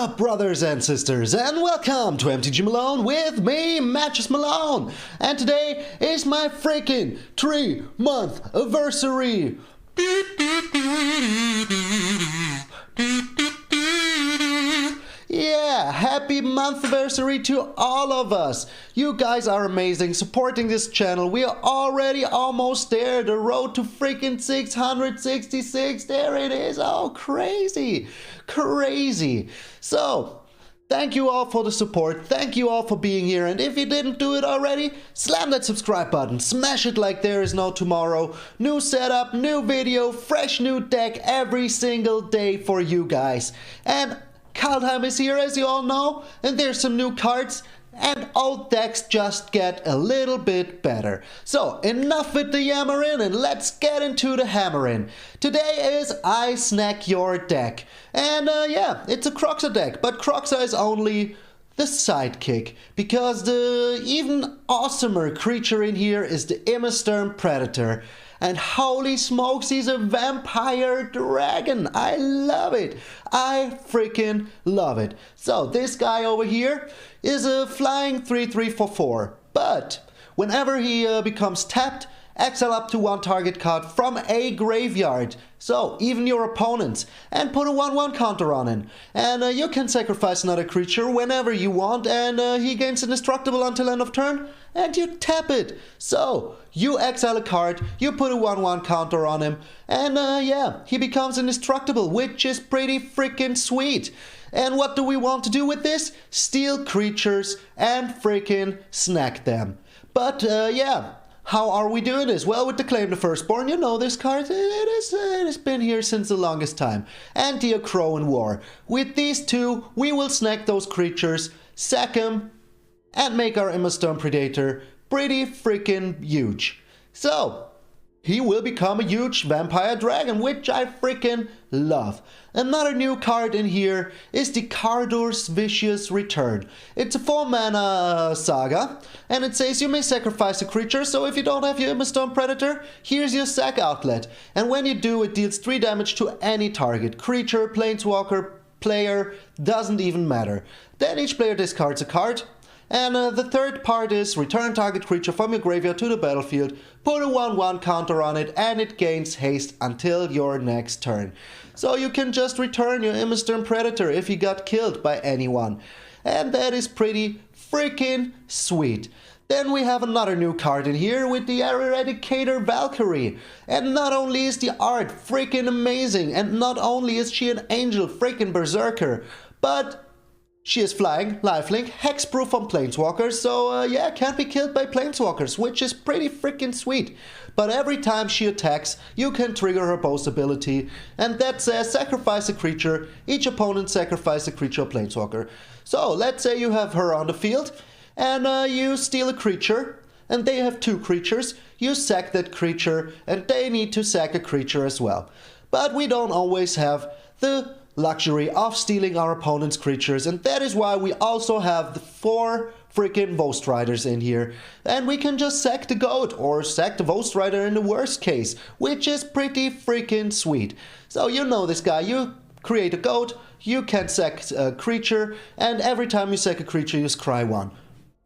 up, brothers and sisters, and welcome to MTG Malone with me, MtgA Malone. And today is my freaking 3-month anniversary. Yeah, happy month anniversary to all of us. You guys are amazing, supporting this channel. We are already almost there. The road to freaking 666. There it is. Oh, crazy. Crazy. So, thank you all for the support. Thank you all for being here. And if you didn't do it already, slam that subscribe button. Smash it like there is no tomorrow. New setup, new video, fresh new deck every single day for you guys. And Kaldheim is here, as you all know, and there's some new cards, and old decks just get a little bit better. So, enough with the yammering, and let's get into the hammering. Today is I Snack Your Deck, and yeah, it's a Kroxa deck, but Kroxa is only the sidekick, because the even awesomer creature in here is the Immersturm Predator. And holy smokes, he's a vampire dragon. I love it. I freaking love it. So this guy over here is a flying 3/3 for 4. But whenever he becomes tapped, exile up to one target card from a graveyard. So even your opponents, and put a 1/1 counter on him. And you can sacrifice another creature whenever you want, and he gains indestructible until end of turn, and you tap it. So you exile a card, you put a 1/1 counter on him, and yeah, he becomes indestructible, which is pretty freaking sweet. And what do we want to do with this? Steal creatures and freaking snack them. But yeah, how are we doing this? Well, with the Claim the Firstborn, you know this card, it has been here since the longest time. And the Akroan Horse. With these two, we will snack those creatures, sack them, and make our Immersturm Predator pretty freaking huge. So, he will become a huge vampire dragon, which I freaking love. Another new card in here is the Kaldheim's Vicious Return. It's a 4-mana saga, and it says you may sacrifice a creature, so if you don't have your Immersturm Predator, here's your sack outlet. And when you do, it deals 3 damage to any target. Creature, planeswalker, player, doesn't even matter. Then each player discards a card. And the third part is return target creature from your graveyard to the battlefield, put a 1/1 counter on it, and it gains haste until your next turn. So you can just return your Immersturm Predator if you got killed by anyone. And that is pretty freaking sweet. Then we have another new card in here with the Eradicator Valkyrie. And not only is the art freaking amazing, and not only is she an angel freaking berserker, but she is flying, lifelink, hexproof on planeswalkers, so yeah, can't be killed by planeswalkers, which is pretty freaking sweet. But every time she attacks, you can trigger her boast ability, and that says sacrifice a creature, each opponent sacrifice a creature or planeswalker. So let's say you have her on the field, and you steal a creature, and they have 2 creatures, you sack that creature, and they need to sack a creature as well. But we don't always have the luxury of stealing our opponent's creatures, and that is why we also have the 4 freaking Ghost Riders in here, and we can just sack the goat or sack the Ghost Rider in the worst case, which is pretty freaking sweet. So you know this guy, you create a goat, you can sack a creature, and every time you sack a creature you scry 1.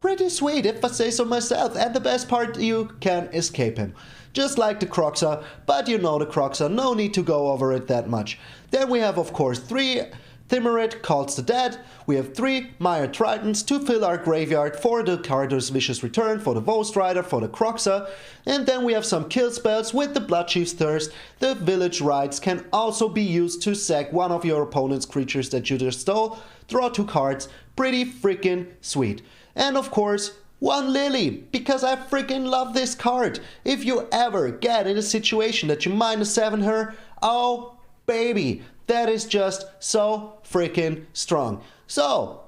Pretty sweet, if I say so myself, and the best part, you can escape him. Just like the Kroxa, but you know the Kroxa, no need to go over it that much. Then we have, of course, 3 Thimarit Calls the Dead, we have 3 Mire Tritons to fill our graveyard for the Kaldheim's Vicious Return, for the Ghost Rider, for the Kroxa, and then we have some kill spells with the Bloodchief's Thirst. The Village Rites can also be used to sack one of your opponent's creatures that you just stole, draw 2 cards, pretty freaking sweet. And of course, 1 Lily, because I freaking love this card. If you ever get in a situation that you -7 her, oh baby, that is just so freaking strong. So,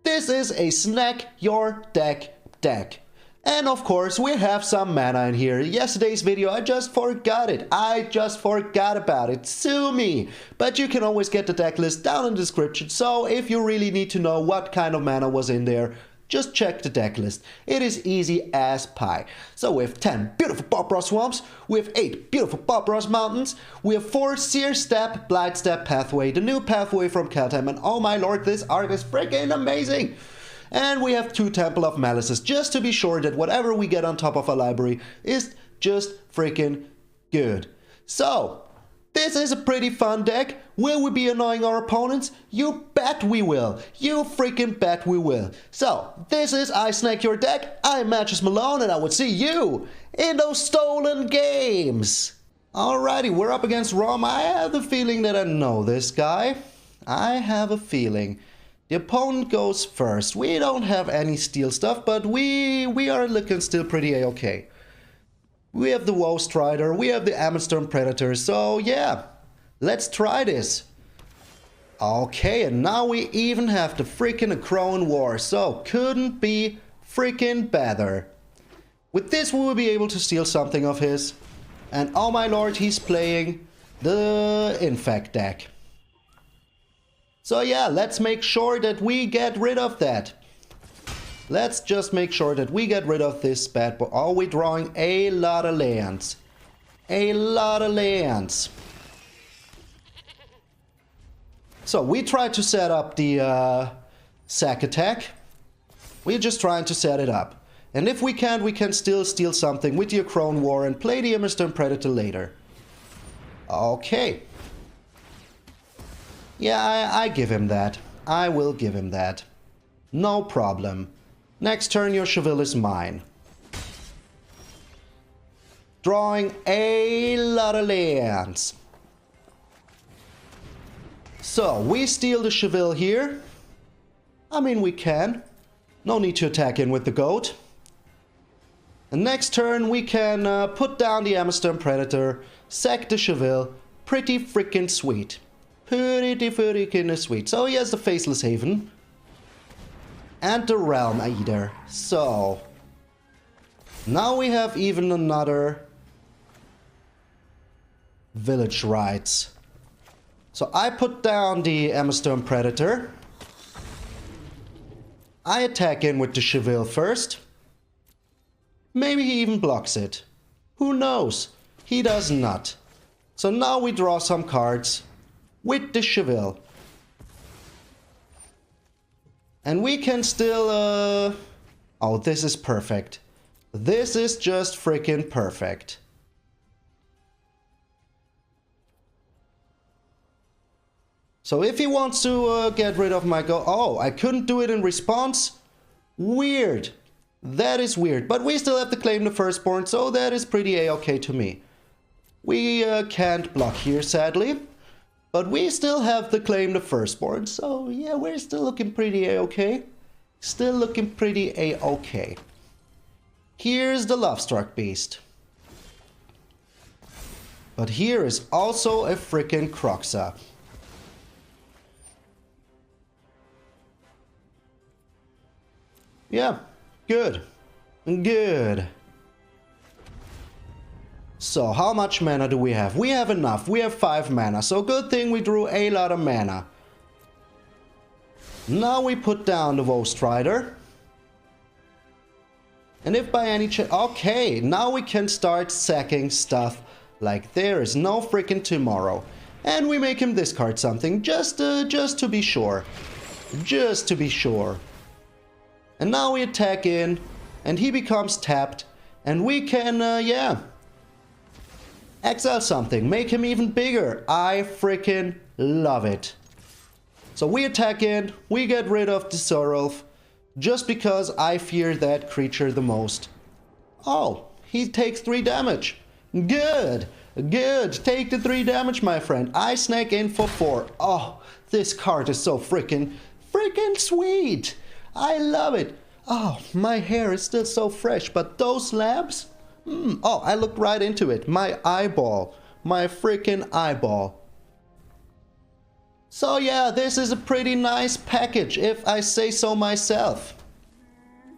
this is a Snack Your deck. And of course, we have some mana in here. Yesterday's video, I just forgot it. I just forgot about it. Sue me. But you can always get the deck list down in the description. So if you really need to know what kind of mana was in there, Just check the deck list. It is easy as pie. So we have 10 beautiful Barbara Swamps, we have 8 beautiful Barbara Mountains, we have 4 Seer Step, Blight Step Pathway, the new pathway from Kaldheim, and oh my lord, this art is freaking amazing! And we have 2 Temple of Malices, just to be sure that whatever we get on top of our library is just freaking good. So, this is a pretty fun deck. Will we be annoying our opponents? You bet we will. You freaking bet we will. So, this is I Snack Your Deck. I'm MTG Malone, and I will see you in those stolen games. Alrighty, we're up against Rom. I have the feeling that I know this guy. I have a feeling. The opponent goes first. We don't have any steel stuff, but we are looking still pretty A-okay. We have the Woe Strider, we have the Amazon Predator, so yeah, let's try this. Okay, and now we even have the freaking Akroan Horse, so couldn't be freaking better. With this we will be able to steal something of his. And oh my lord, he's playing the Infect deck. So yeah, let's make sure that we get rid of that. Let's just make sure that we get rid of this bad boy. Are we drawing a lot of lands? A lot of lands. So we tried to set up the sack attack. We're just trying to set it up. And if we can still steal something with the Akroan War and play the Amazon Predator later. Okay. Yeah, I give him that. I will give him that. No problem. Next turn, your Cheville is mine. Drawing a lot of lands. So, we steal the Cheville here. I mean, we can. No need to attack in with the goat. And next turn, we can put down the Amazon Predator, sack the Cheville. Pretty freaking sweet. Pretty freaking sweet. So, he has the Faceless Haven. And the Realm Eater. So, now we have even another Village Rights. So I put down the Amazon Predator. I attack in with the Cheville first. Maybe he even blocks it. Who knows? He does not. So now we draw some cards with the Cheville. And we can still, oh, this is perfect. This is just freaking perfect. So if he wants to get rid of my go... Oh, I couldn't do it in response? Weird. That is weird. But we still have to claim the firstborn, so that is pretty A-okay to me. We can't block here, sadly. But we still have to claim the firstborn, so yeah, we're still looking pretty A-okay. Still looking pretty A-okay. Here's the Lovestruck Beast. But here is also a freaking Croxa. Yeah, good. Good. So, how much mana do we have? We have enough. We have 5 mana. So, good thing we drew a lot of mana. Now we put down the Woe Strider. And if by any chance... Okay, now we can start sacking stuff like there is no freaking tomorrow. And we make him discard something just to be sure. Just to be sure. And now we attack in. And he becomes tapped. And we can, yeah... exile something, make him even bigger. I freaking love it. So we attack in, we get rid of the Sorrelf, just because I fear that creature the most. Oh, he takes 3 damage. Good, good, take the 3 damage, my friend. I snack in for 4. Oh, this card is so freaking sweet. I love it. Oh, my hair is still so fresh, but those lamps... Oh, I looked right into it. My eyeball. My freaking eyeball. So yeah, this is a pretty nice package, if I say so myself.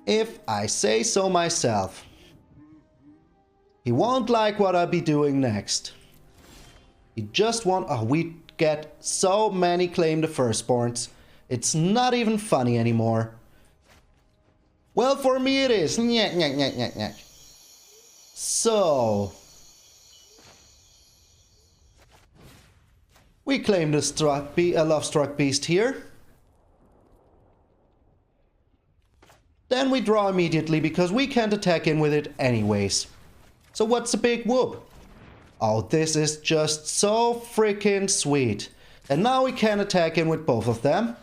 If I say so myself. He won't like what I'll be doing next. He just won't... Oh, we get so many claim the firstborns. It's not even funny anymore. Well, for me it is. Nyeh, nyeh, nyeh, nyeh, nyeh. So we claim the Love-Struck Beast here. Then we draw immediately because we can't attack in with it anyways. So what's the big whoop? Oh, this is just so freaking sweet. And now we can attack in with both of them.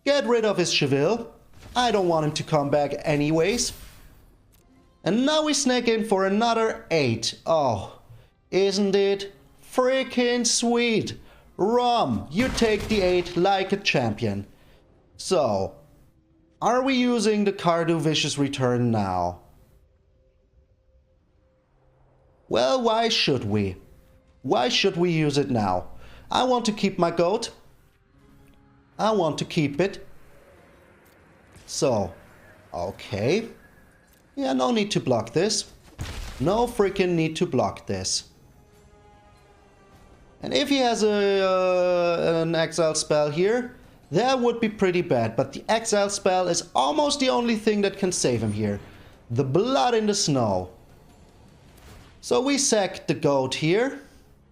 Get rid of his Cheville. I don't want him to come back anyways. And now we snack in for another 8. Oh, isn't it freaking sweet? Rom, you take the 8 like a champion. So, are we using the Cardo Vicious Return now? Well, why should we? Why should we use it now? I want to keep my goat. I want to keep it. So, okay. Yeah, no need to block this. No freaking need to block this. And if he has an exile spell here, that would be pretty bad. But the exile spell is almost the only thing that can save him here. The Blood in the Snow. So we sack the goat here.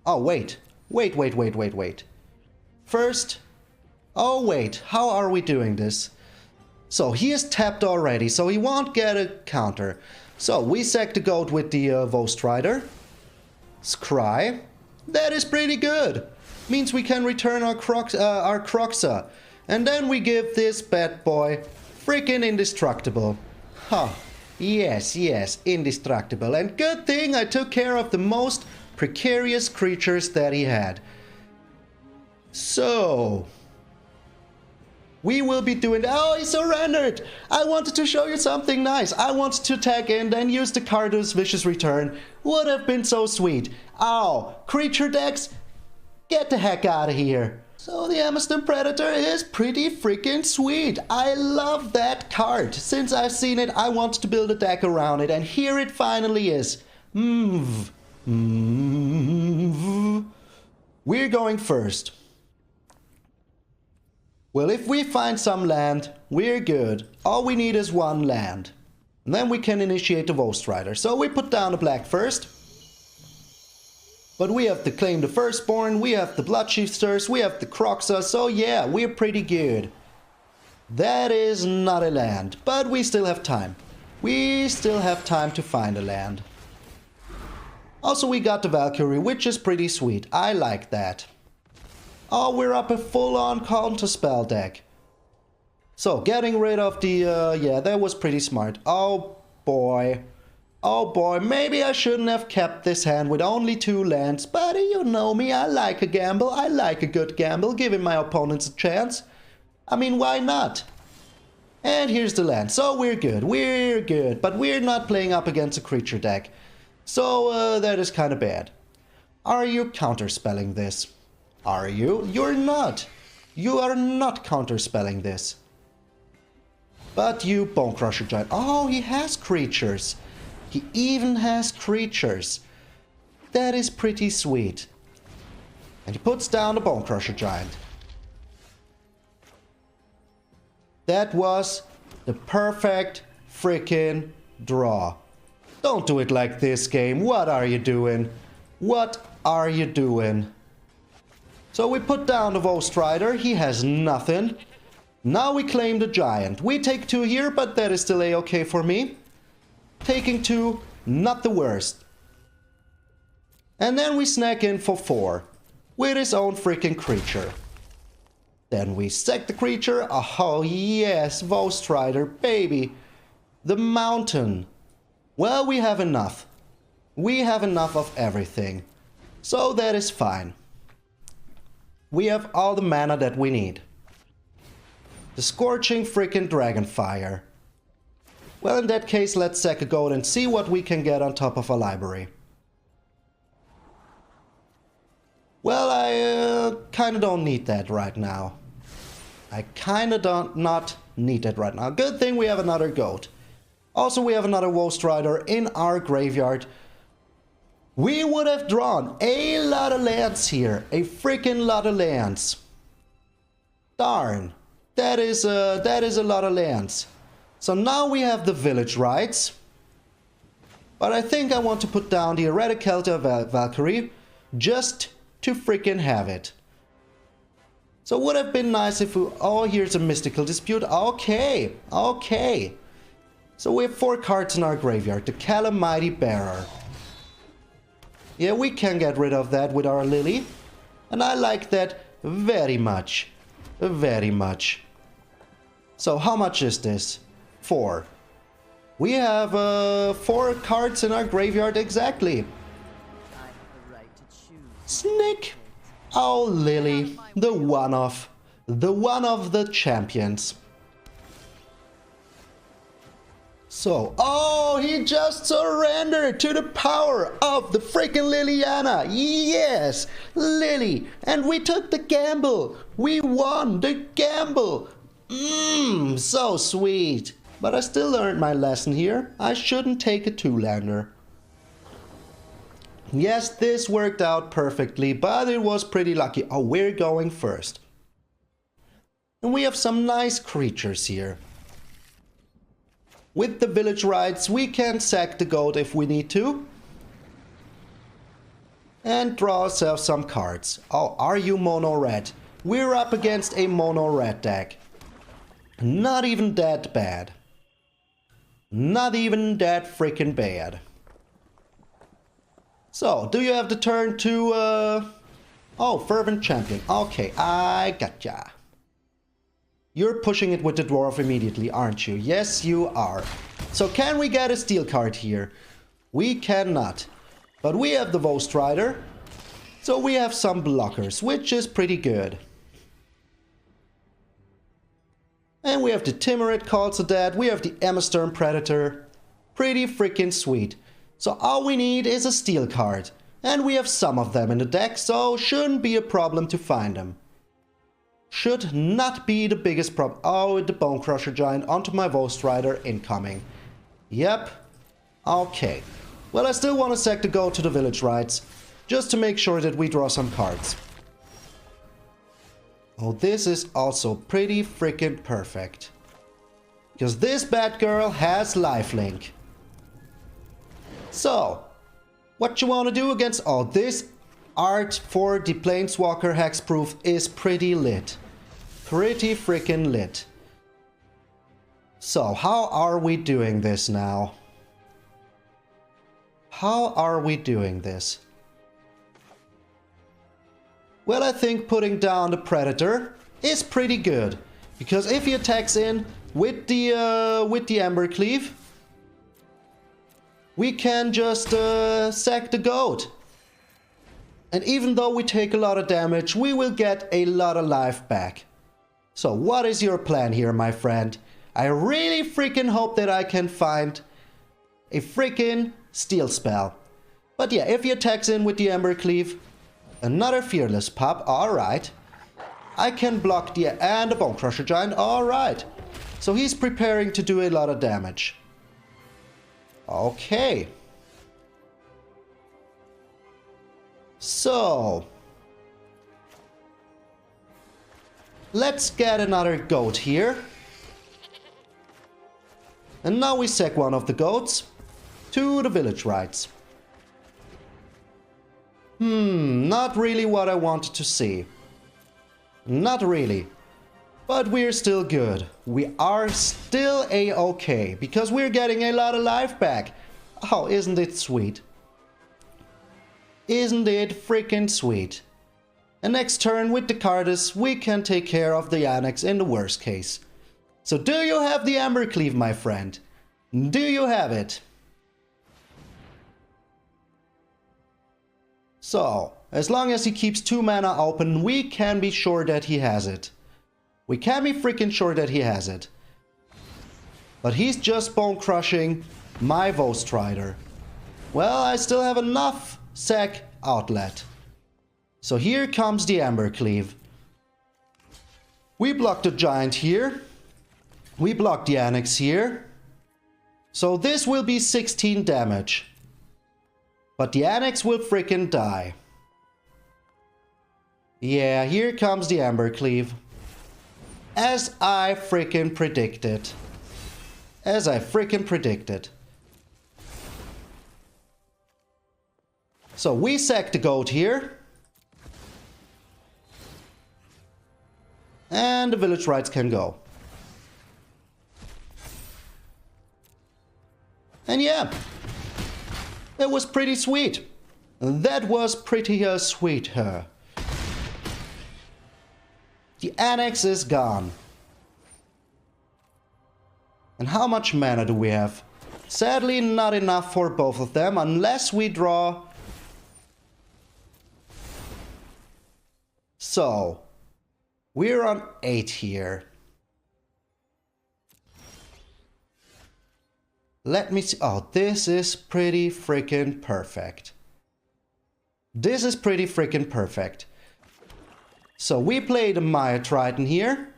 Oh, wait. Wait. First... Oh, wait. How are we doing this? So he is tapped already, so he won't get a counter. So we sack the goat with the Strider. Scry. That is pretty good. Means we can return our Croxa. And then we give this bad boy freaking indestructible. Huh. Yes, indestructible. And good thing I took care of the most precarious creatures that he had. So... we will be doing... Oh, he surrendered! I wanted to show you something nice. I wanted to tag in, then use the Cardo's Vicious Return. Would have been so sweet. Oh, creature decks, get the heck out of here. So the Amazon Predator is pretty freaking sweet. I love that card. Since I've seen it, I want to build a deck around it, and here it finally is. We're going first. Well, if we find some land, we're good. All we need is one land. And then we can initiate the Strider. So we put down the black first. But we have to claim the Firstborn, we have the Bloodshifters, we have the Croxa, so yeah, we're pretty good. That is not a land, but we still have time. We still have time to find a land. Also, we got the Valkyrie, which is pretty sweet. I like that. Oh, we're up a full-on counterspell deck. So, getting rid of the... yeah, that was pretty smart. Oh, boy. Oh, boy. Maybe I shouldn't have kept this hand with only 2 lands. But you know me, I like a gamble. I like a good gamble, giving my opponents a chance. I mean, why not? And here's the land. So, we're good. We're good. But we're not playing up against a creature deck. So, that is kind of bad. Are you counterspelling this? Are you? You're not. You are not counterspelling this. But you Bone Crusher Giant. Oh, he has creatures. He even has creatures. That is pretty sweet. And he puts down the Bone Crusher Giant. That was the perfect freaking draw. Don't do it like this, game. What are you doing? What are you doing? So we put down the Strider. He has nothing. Now we claim the Giant. We take 2 here, but that is still a-okay for me. Taking 2, not the worst. And then we snack in for 4. With his own freaking creature. Then we sack the creature. Oh yes, Strider, baby. The mountain. Well, we have enough. We have enough of everything. So that is fine. We have all the mana that we need. The scorching freaking Dragonfire. Well, in that case, let's sack a goat and see what we can get on top of our library. Well, I kinda don't need that right now. I kinda don't not need that right now. Good thing we have another goat. Also, we have another Strider in our graveyard. We would have drawn a lot of lands here. A freaking lot of lands. Darn. That is a lot of lands. So now we have the village rights. But I think I want to put down the Eradicator Valkyrie just to freaking have it. So would have been nice if we... Oh, here's a mystical dispute. Okay, okay. So we have 4 cards in our graveyard. The Calamity Bearer. Yeah, we can get rid of that with our Lily. And I like that very much. Very much. So how much is this? 4. We have 4 cards in our graveyard exactly. Snick. Oh, Lily. The one-off. The one of the champions. So, oh, he just surrendered to the power of the freaking Liliana. Yes, Lily. And we took the gamble. We won the gamble. So sweet. But I still learned my lesson here. I shouldn't take a 2-lander. Yes, this worked out perfectly, but it was pretty lucky. Oh, we're going first. And we have some nice creatures here. With the village rights, we can sack the goat if we need to. And draw ourselves some cards. Oh, are you mono red? We're up against a mono red deck. Not even that bad. Not even that freaking bad. So, do you have the turn to... Oh, Fervent Champion. Okay, I gotcha. You're pushing it with the dwarf immediately, aren't you? Yes, you are. So can we get a steel card here? We cannot. But we have the Ghost Rider. So we have some blockers, which is pretty good. And we have the Timurid Calls of Dead. We have the Emma Predator. Pretty freaking sweet. So all we need is a steel card. And we have some of them in the deck, so shouldn't be a problem to find them. Should not be the biggest problem. Oh, the Bone Crusher Giant onto my Ghost Rider incoming. Yep. Okay. Well, I still want to sack the go to the village rights. Just to make sure that we draw some cards. Oh, this is also pretty freaking perfect. Because this bad girl has lifelink. So, what you want to do against... Oh, this art for the Planeswalker Hexproof is pretty lit. Pretty freaking lit. So, how are we doing this now? How are we doing this? Well, I think putting down the Predator is pretty good. Because if he attacks in with the Embercleave, we can just sack the goat. And even though we take a lot of damage, we will get a lot of life back. So what is your plan here, my friend? I really freaking hope that I can find a freaking steel spell. But yeah, if he attacks in with the Embercleave, another Fearless Pup, alright. I can block the... and the Bone Crusher Giant, alright. So he's preparing to do a lot of damage. Okay. So, let's get another goat here. And now we sack one of the goats to the village rights. Not really what I wanted to see. Not really. But we're still good. We are still a-okay, because we're getting a lot of life back. Oh, isn't it sweet? Isn't it freaking sweet? And next turn with the Cardus, we can take care of the Annex in the worst case. So do you have the Embercleave, my friend? Do you have it? So, as long as he keeps 2 mana open, we can be sure that he has it. We can be freaking sure that he has it. But he's just bone crushing my Ghost Rider. Well, I still have enough sack outlet. So here comes the Embercleave. We block the Giant here. We block the Annex here. So this will be 16 damage. But the Annex will freaking die. Yeah, here comes the Embercleave. As I freaking predicted. As I freaking predicted. So we sack the goat here. And the village rights can go. And yeah, it was pretty sweet. That was pretty sweet, huh? The annex is gone. And how much mana do we have? Sadly, not enough for both of them, unless we draw. So, we're on 8 here. Let me see. Oh, this is pretty freaking perfect. This is pretty freaking perfect. So we play the Maya Triton here.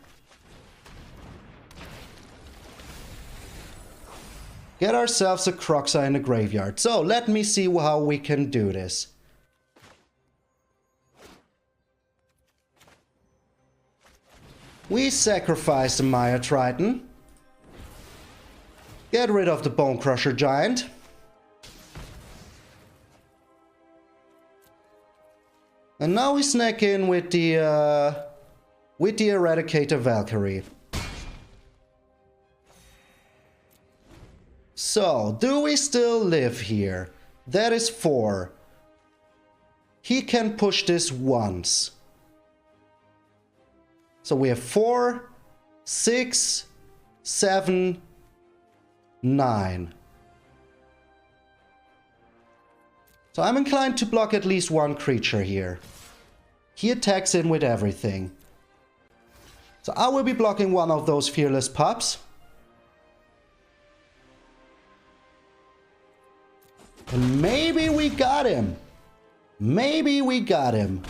Get ourselves a Croxa in the graveyard. So let me see how we can do this. We sacrifice the Maya Triton. Get rid of the Bone Crusher Giant. And now we snack in with the Eradicator Valkyrie. So, do we still live here? That is 4. He can push this once. So we have 4, 6, 7, 9. So I'm inclined to block at least one creature here. He attacks in with everything. So I will be blocking one of those Fearless Pups. And maybe we got him. Maybe we got him.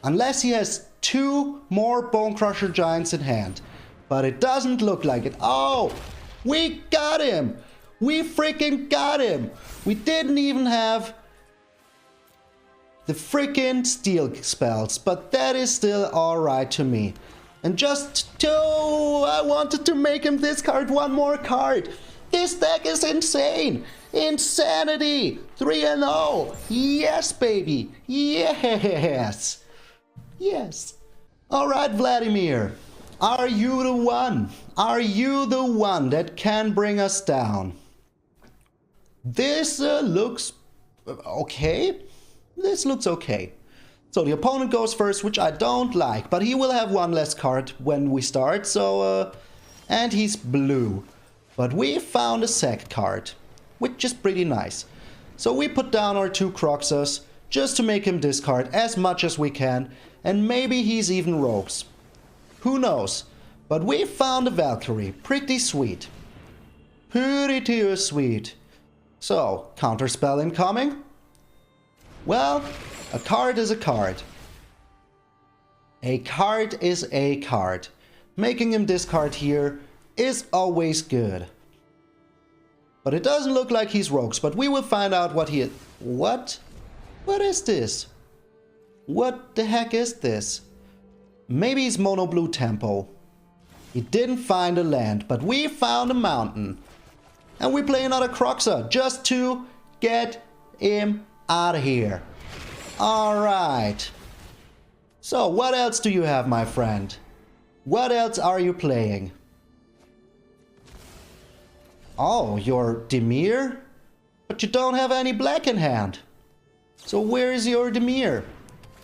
Unless he has 2 more Bone Crusher Giants in hand. But it doesn't look like it. Oh, we got him. We freaking got him. We didn't even have the freaking steel spells. But that is still alright to me. And just to... I wanted to make him discard one more card. This deck is insane. Insanity. 3-0. Yes, baby. Yes. Yes. Alright, Vladimir. Are you the one? Are you the one that can bring us down? This looks okay. This looks okay. So the opponent goes first, which I don't like, but he will have one less card when we start. So, and he's blue. But we found a sack card, which is pretty nice. So we put down our 2 Croxas just to make him discard as much as we can. And maybe he's even rogues. Who knows? But we found a Valkyrie. Pretty sweet. Pretty sweet. So, counterspell incoming. Well, a card is a card. A card is a card. Making him discard here is always good. But it doesn't look like he's rogues, but we will find out what he is. What? What is this? What the heck is this? Maybe he's mono blue tempo. He didn't find a land, but we found a mountain. And we play another Croxa just to get him out of here. Alright. So what else do you have, my friend? What else are you playing? Oh, you're Dimir? But you don't have any black in hand. So where is your Dimir?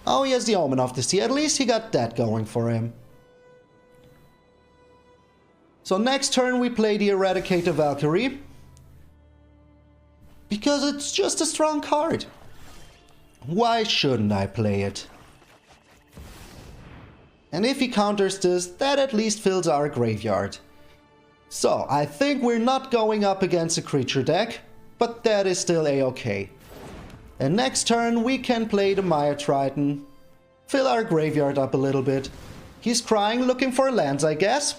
Oh, he has the Omen of the Sea. At least he got that going for him. So next turn we play the Eradicator Valkyrie. Because it's just a strong card. Why shouldn't I play it? And if he counters this, that at least fills our graveyard. So I think we're not going up against a creature deck, but that is still a-okay. And next turn we can play the Maya Triton. Fill our graveyard up a little bit. He's crying, looking for lands, I guess.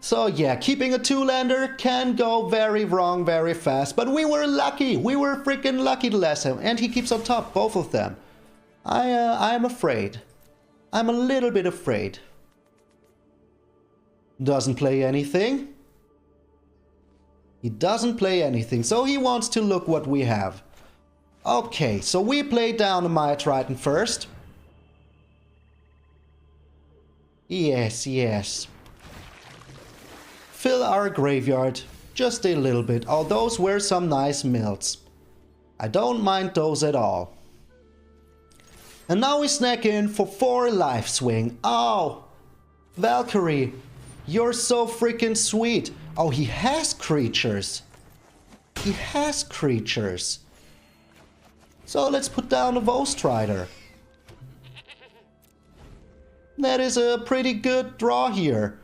So yeah, keeping a 2-lander can go very wrong very fast. But we were lucky. We were freaking lucky to last him. And he keeps on top, both of them. I am afraid. I'm a little bit afraid. Doesn't play anything. He doesn't play anything, so he wants to look what we have. Okay, so we play down a Maya Triton first. Yes, yes. Fill our graveyard just a little bit. Oh, those were some nice mills. I don't mind those at all. And now we snack in for 4 life swing. Oh, Valkyrie, you're so freaking sweet. Oh, he has creatures. He has creatures. So let's put down a Strider. That is a pretty good draw here.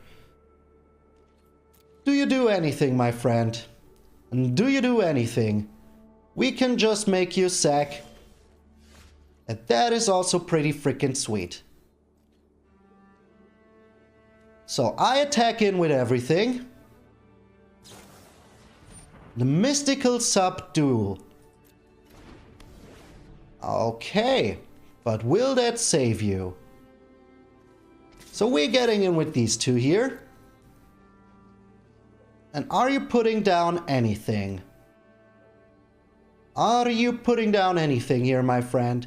Do you do anything, my friend? And do you do anything? We can just make you sack. And that is also pretty freaking sweet. So I attack in with everything. The Mystical Subdual. Okay, but will that save you? So we're getting in with these two here. And are you putting down anything? Are you putting down anything here, my friend?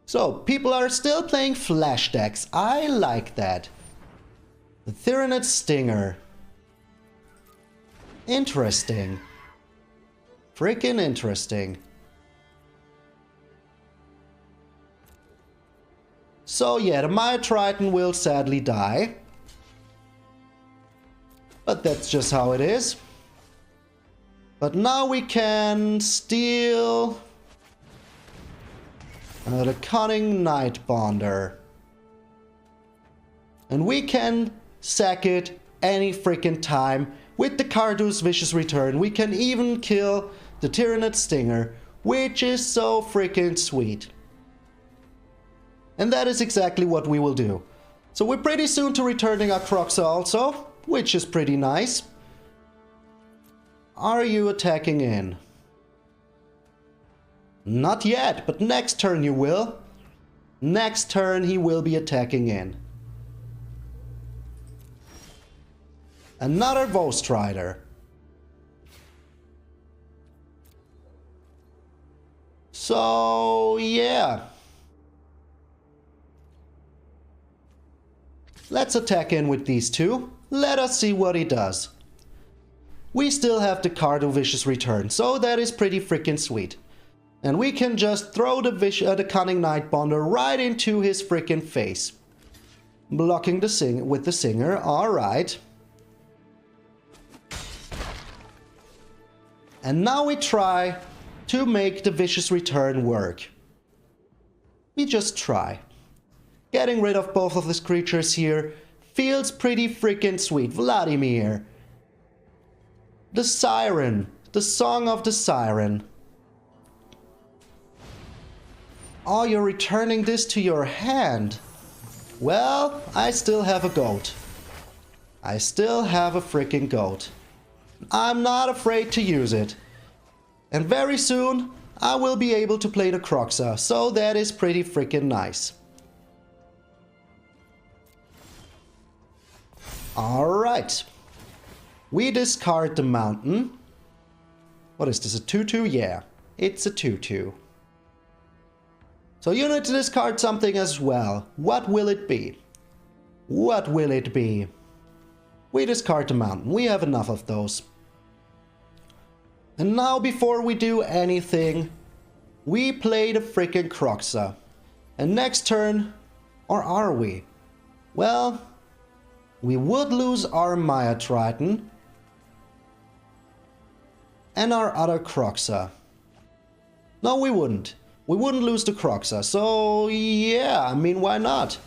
So, people are still playing flash decks. I like that. The Tyranid Stinger. Interesting. Freaking interesting. So yeah, the Maya Triton will sadly die. But that's just how it is. But now we can steal the Cunning Nightbonder. And we can sack it any freaking time with the Cardu's Vicious Return. We can even kill the Tyranid Stinger, which is so freaking sweet. And that is exactly what we will do. So we're pretty soon to returning Akroxa also, which is pretty nice. Are you attacking in? Not yet, but next turn you will. Next turn he will be attacking in. Another Strider. So, yeah. Let's attack in with these two. Let us see what he does. We still have the Cardu Vicious Return, so that is pretty freaking sweet. And we can just throw the Cunning Nightbonder right into his freaking face. Blocking with the Singer, alright. And now we try to make the Vicious Return work. We just try. Getting rid of both of these creatures here feels pretty freaking sweet. Vladimir. The Siren. The Song of the Siren. Oh, you're returning this to your hand. Well, I still have a goat. I still have a freaking goat. I'm not afraid to use it. And very soon, I will be able to play the Croxa, so that is pretty freaking nice. Alright. We discard the mountain. What is this, a 2-2? Yeah, it's a 2-2. So you need to discard something as well. What will it be? What will it be? We discard the mountain. We have enough of those. And now before we do anything, we play the freaking Croxa. And next turn, or are we? Well, we would lose our Maya Triton and our other Croxa. No, we wouldn't. We wouldn't lose the Croxa, so yeah, I mean, why not?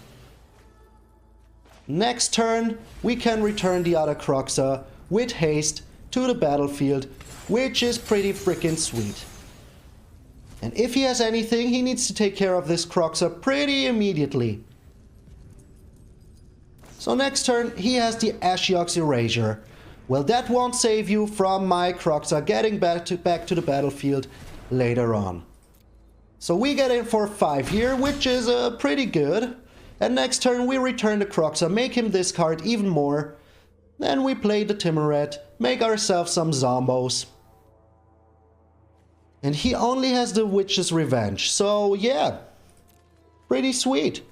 Next turn, we can return the other Croxa with haste to the battlefield, which is pretty freaking sweet. And if he has anything, he needs to take care of this Croxa pretty immediately. So next turn, he has the Ashiok's Erasure. Well, that won't save you from my Croxa getting back to the battlefield later on. So we get in for 5 here, which is pretty good. And next turn we return the Croxa, make him discard even more. Then we play the Timuret, make ourselves some zombos. And he only has the Witch's Revenge, so yeah, pretty sweet.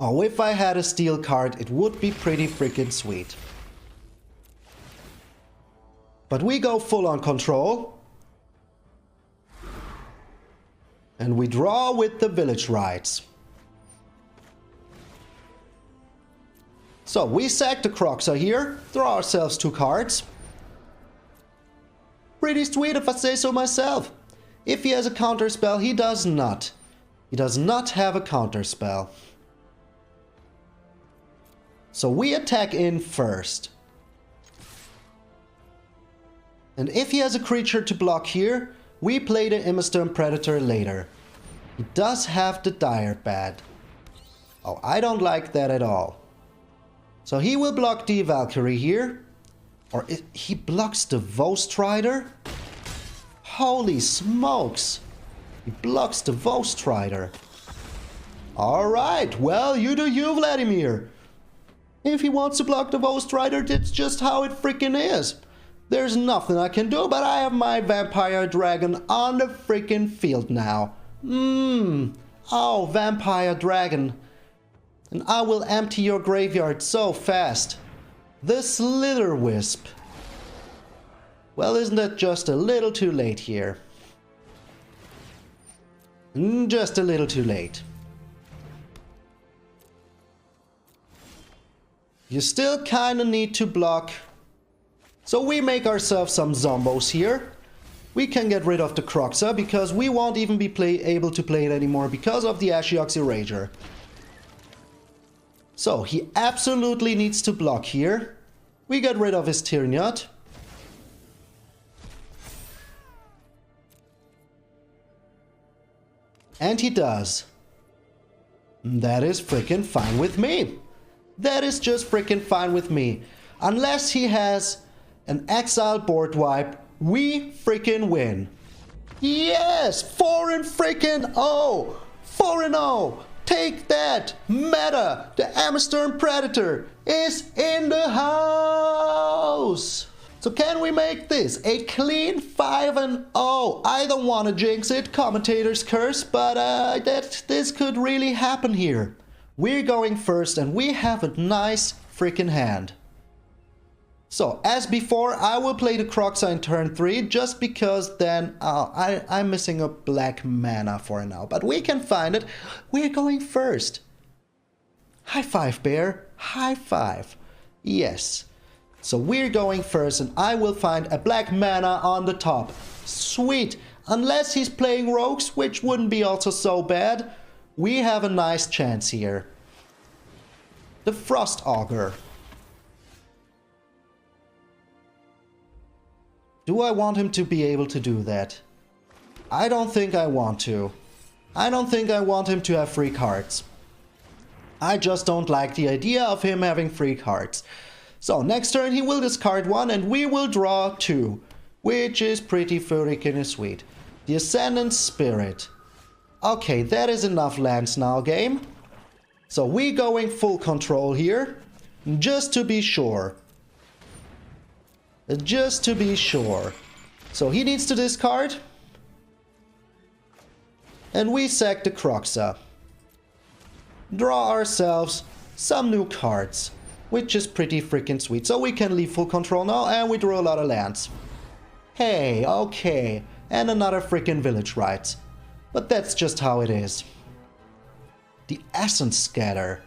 Oh, if I had a steel card, it would be pretty freaking sweet. But we go full on control. And we draw with the Village Rites. So we sack the Croxa here, draw ourselves 2 cards. Pretty sweet if I say so myself. If he has a counter spell, he does not. He does not have a counter spell. So we attack in first. And if he has a creature to block here, we play the Immersturm Predator later. He does have the Dire Bat. Oh, I don't like that at all. So he will block the Valkyrie here. Or he blocks the Vostrider? Holy smokes! He blocks the Vostrider. Alright, well, you do you, Vladimir. If he wants to block the Vostrider, that's just how it freaking is. There's nothing I can do, but I have my Vampire Dragon on the freaking field now. Oh, Vampire Dragon. And I will empty your graveyard so fast. The Slither Wisp. Well, isn't that just a little too late here? Just a little too late. You still kinda need to block. So we make ourselves some zombos here. We can get rid of the Croxa because we won't even be able to play it anymore because of the Ashioxy Rager. So he absolutely needs to block here. We get rid of his Tyrniot. And he does. That is freaking fine with me. That is just freaking fine with me. Unless he has an exile board wipe, we freaking win. Yes! 4-0! 4-0! Take that! Meta! The Immersturm Predator is in the house! So can we make this a clean 5-0? I don't want to jinx it, commentator's curse, but this could really happen here. We're going first and we have a nice freaking hand. So, as before, I will play the Croxa in turn 3, just because then I'm missing a black mana for now. But we can find it. We're going first. High five, Bear. High five. Yes. So we're going first and I will find a black mana on the top. Sweet. Unless he's playing rogues, which wouldn't be also so bad. We have a nice chance here. The Frost Augur. Do I want him to be able to do that? I don't think I want to. I don't think I want him to have free cards. I just don't like the idea of him having free cards. So next turn he will discard 1 and we will draw 2. Which is pretty freaking sweet. The Ascendant Spirit. Okay, that is enough lands now, game. So we going full control here. Just to be sure. Just to be sure. So he needs to discard. And we sack the Croxa. Draw ourselves some new cards. Which is pretty freaking sweet. So we can leave full control now and we draw a lot of lands. Hey, okay. And another freaking Village Rites. But that's just how it is. The Essence Scatter.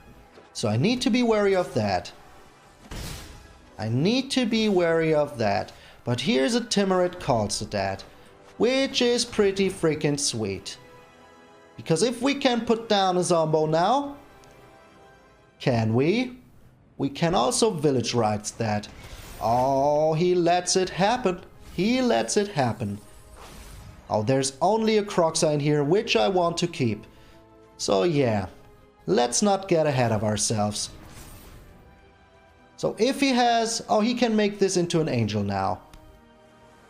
So I need to be wary of that. I need to be wary of that. But here's a Timuret Kaldheim, which is pretty freaking sweet. Because if we can put down a Zombo now, can we? We can also Village Rites that. Oh, he lets it happen. He lets it happen. Oh, there's only a Croxa in here, which I want to keep. So yeah, let's not get ahead of ourselves. So if he has... Oh, he can make this into an Angel now.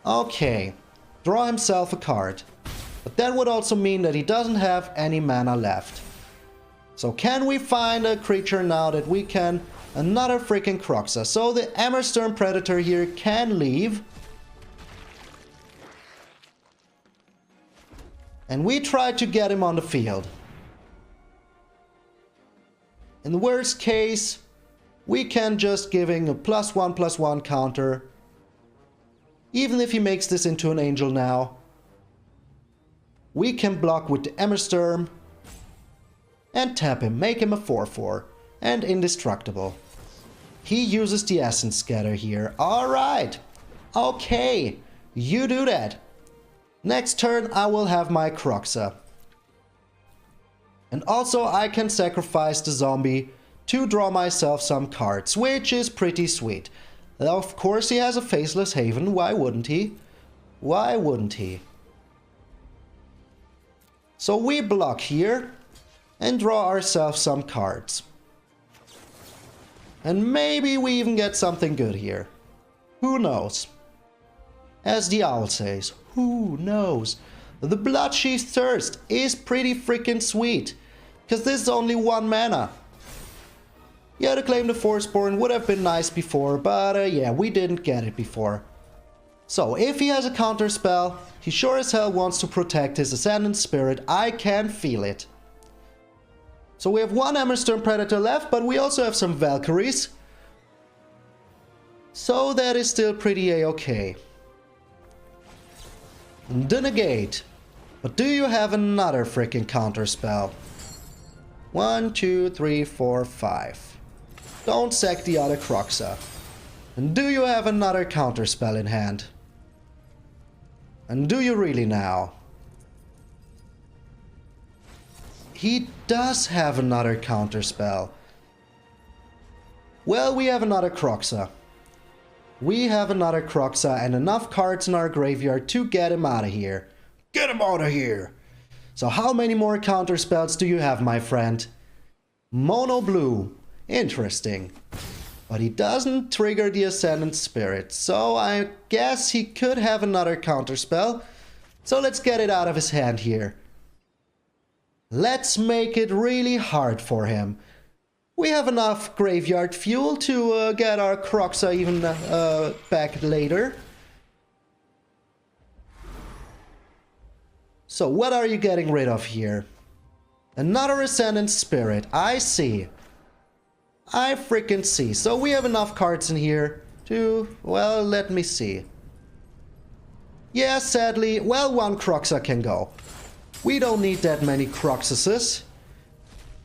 Okay, draw himself a card. But that would also mean that he doesn't have any mana left. So can we find a creature now that we can... Another freaking Kroxa. So the Hammerstern Predator here can leave. And we try to get him on the field. In the worst case, we can just give him a +1/+1 counter. Even if he makes this into an angel now. We can block with the Hammerstern. And tap him, make him a 4/4. And indestructible. He uses the Essence Scatter here. Alright. Okay. You do that. Next turn I will have my Kroxa. And also I can sacrifice the zombie to draw myself some cards, which is pretty sweet. Of course he has a Faceless Haven, why wouldn't he? Why wouldn't he? So we block here and draw ourselves some cards. And maybe we even get something good here. Who knows? As the owl says, who knows? The Bloodchief's Thirst is pretty freaking sweet. Because this is only 1 mana. Yeah, to claim the Forceborn would have been nice before, but yeah, we didn't get it before. So, if he has a counter spell, he sure as hell wants to protect his Ascendant Spirit. I can feel it. So we have 1 Hammerstern Predator left, but we also have some Valkyries. So that is still pretty a-okay. The negate. But do you have another freaking counter spell? 1, 2, 3, 4, 5. Don't sack the other Kroxa. And do you have another counter spell in hand? And do you really now? He does have another counter spell. Well, we have another Kroxa. We have another Kroxa and enough cards in our graveyard to get him out of here. Get him out of here! So how many more counter spells do you have, my friend? Mono blue. Interesting. But he doesn't trigger the Ascendant Spirit, so I guess he could have another counter spell. So let's get it out of his hand here. Let's make it really hard for him. We have enough graveyard fuel to get our Kroxa even back later. So what are you getting rid of here? Another Ascendant Spirit. I see. I freaking see. So we have enough cards in here to... Well, let me see. Yeah, sadly, well, 1 Kroxa can go. We don't need that many Kroxuses.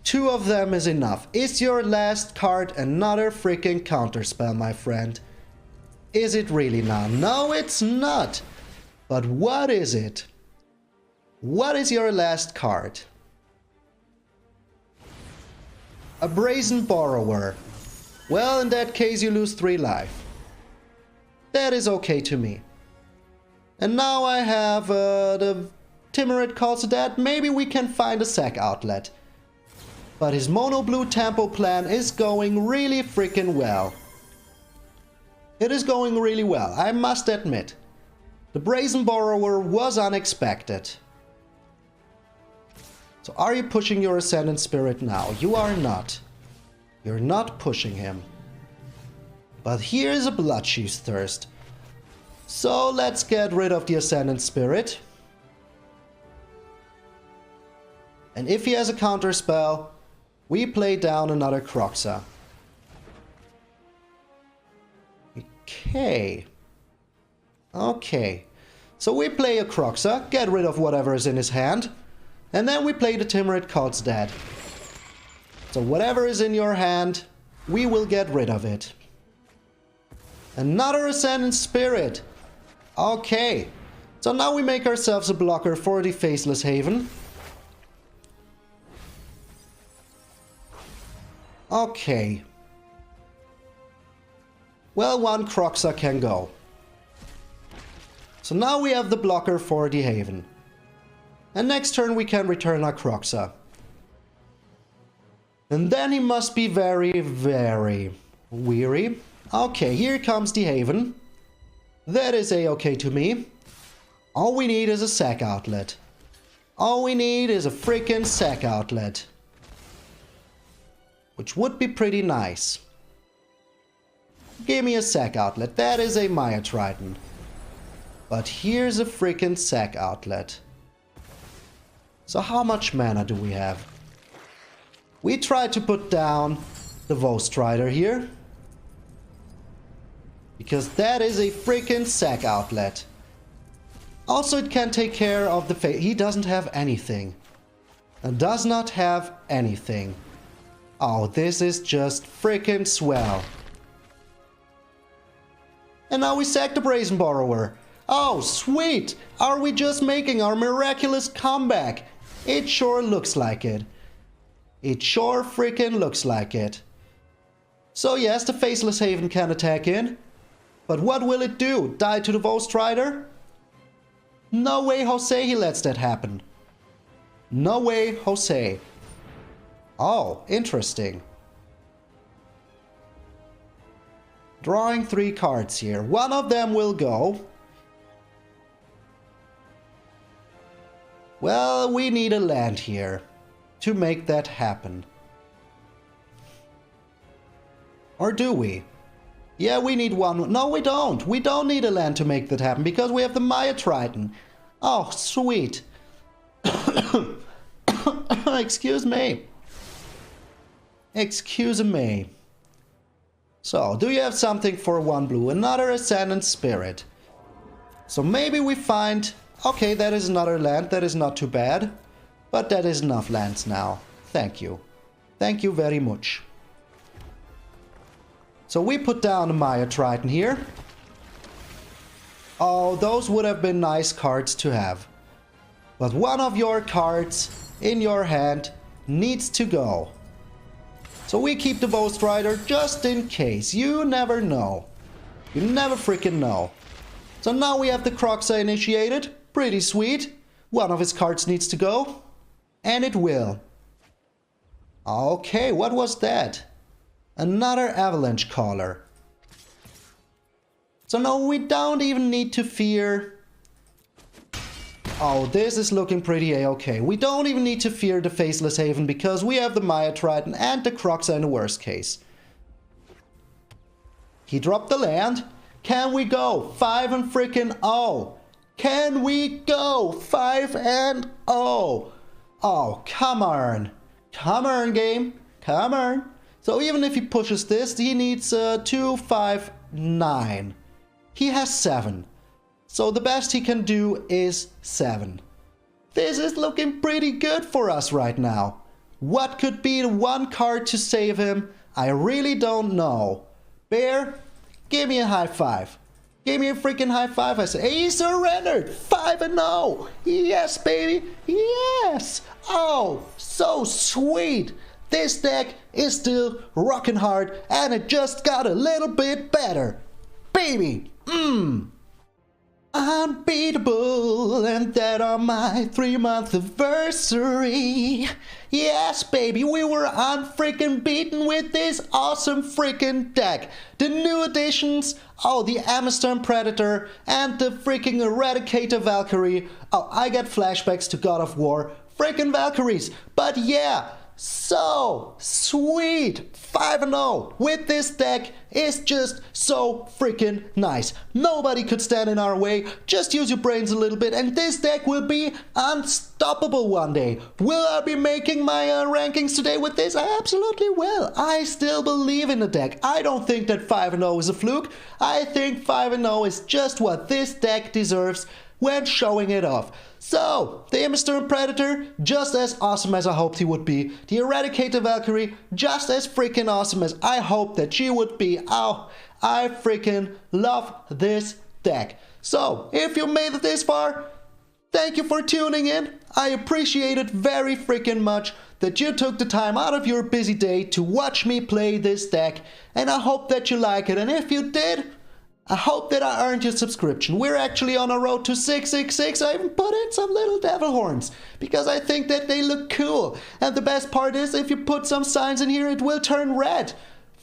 2 of them is enough. Is your last card another freaking counterspell, my friend? Is it really now? No, it's not. But what is it? What is your last card? A Brazen Borrower. Well, in that case you lose 3 life. That is okay to me. And now I have the Timorite calls it that. Maybe we can find a sack outlet. But his mono blue tempo plan is going really freaking well. It is going really well, I must admit. The Brazen Borrower was unexpected. So are you pushing your Ascendant Spirit now? You are not. You're not pushing him. But here is a Bloodchief's Thirst. So let's get rid of the Ascendant Spirit. And if he has a counter spell, we play down another Kroxa. Okay. Okay. So we play a Kroxa, get rid of whatever is in his hand. And then we play the Timorite Cult's Dead. So whatever is in your hand, we will get rid of it. Another Ascendant Spirit. Okay. So now we make ourselves a blocker for the Faceless Haven. Okay. Well, 1 Kroxa can go. So now we have the blocker for the Haven. And next turn we can return our Kroxa. And then he must be very, very weary. Okay, here comes the Haven. That is a-okay to me. All we need is a sack outlet. All we need is a freaking sack outlet. which would be pretty nice. Give me a sack outlet. That is a Maya Triton. But here's a freaking sack outlet. So how much mana do we have? We try to put down the Strider here. Because that is a freaking sack outlet. Also, it can take care of the he doesn't have anything. And does not have anything. Oh, this is just freaking swell. And now we sack the Brazen Borrower. Oh, sweet! Are we just making our miraculous comeback? It sure looks like it. It sure freaking looks like it. So yes, the Faceless Haven can attack in. But what will it do? Die to the Strider? No way Jose he lets that happen. No way Jose. Oh, interesting. Drawing 3 cards here. One of them will go. Well, we need a land here to make that happen. Or do we? Yeah, we need one. No, we don't. We don't need a land to make that happen because we have the Maya Triton. Oh, sweet. Excuse me. Excuse me. So, do you have something for 1 blue? Another Ascendant Spirit. So maybe we find... Okay, that is another land. That is not too bad. But that is enough lands now. Thank you. Thank you very much. So we put down a Maya Triton here. Oh, those would have been nice cards to have. But one of your cards in your hand needs to go. So we keep the Strider just in case. You never know. You never freaking know. So now we have the Kroxa initiated. Pretty sweet. One of his cards needs to go. And it will. Okay, what was that? Another Avalanche Caller. So no, we don't even need to fear... Oh, this is looking pretty a-okay. We don't even need to fear the Faceless Haven because we have the Maya Triton and the Kroxa in the worst case. He dropped the land. Can we go 5 and freaking 0? Can we go 5 and 0? Oh, come on. Come on, game. Come on. So even if he pushes this, he needs 2, 5, 9. He has 7. So the best he can do is 7. This is looking pretty good for us right now. What could be the one card to save him? I really don't know. Bear, give me a high five. Give me a freaking high five. I say, he surrendered. 5 and 0. Yes, baby. Yes. Oh, so sweet. This deck is still rocking hard and it just got a little bit better. Baby. Unbeatable, and that on my 3-month anniversary. Yes, baby, we were unfreaking beaten with this awesome freaking deck. The new additions, oh, the Amsterdam Predator and the freaking Eradicator Valkyrie. Oh, I get flashbacks to God of War. Freaking Valkyries. But yeah, so sweet. 5 and 0 with this deck is just so freaking nice. Nobody could stand in our way. Just use your brains a little bit and this deck will be unstoppable one day. Will I be making my rankings today with this? I absolutely will. I still believe in the deck. I don't think that 5 and 0 is a fluke. I think 5 and 0 is just what this deck deserves when showing it off. So, the Amsterdam Predator, just as awesome as I hoped he would be. The Eradicator Valkyrie, just as freaking awesome as I hoped that she would be. Oh, I freaking love this deck. So, if you made it this far, thank you for tuning in. I appreciate it very freaking much that you took the time out of your busy day to watch me play this deck. And I hope that you like it. And if you did, I hope that I earned your subscription. We're actually on a road to 666. I even put in some little devil horns because I think that they look cool. And the best part is if you put some signs in here, it will turn red.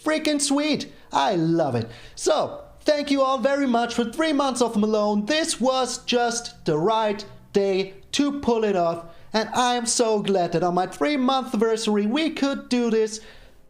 Freaking sweet. I love it. So, thank you all very much for 3 months of Malone. This was just the right day to pull it off. And I am so glad that on my 3-month anniversary we could do this.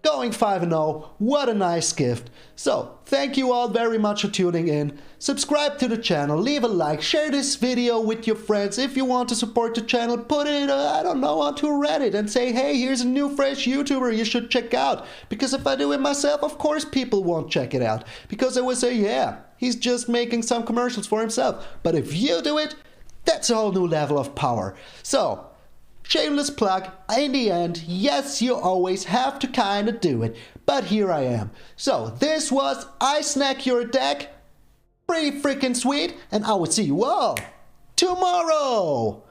going 5-0, what a nice gift. So, thank you all very much for tuning in. Subscribe to the channel, leave a like, share this video with your friends. If you want to support the channel, put it, I don't know, onto Reddit and say, hey, here's a new fresh YouTuber you should check out. Because if I do it myself, of course people won't check it out. Because they will say, yeah, he's just making some commercials for himself. But if you do it, that's a whole new level of power. So, shameless plug, in the end, yes, you always have to kinda do it, but here I am. So, this was I Snack Your Deck, pretty freaking sweet, and I will see you all tomorrow!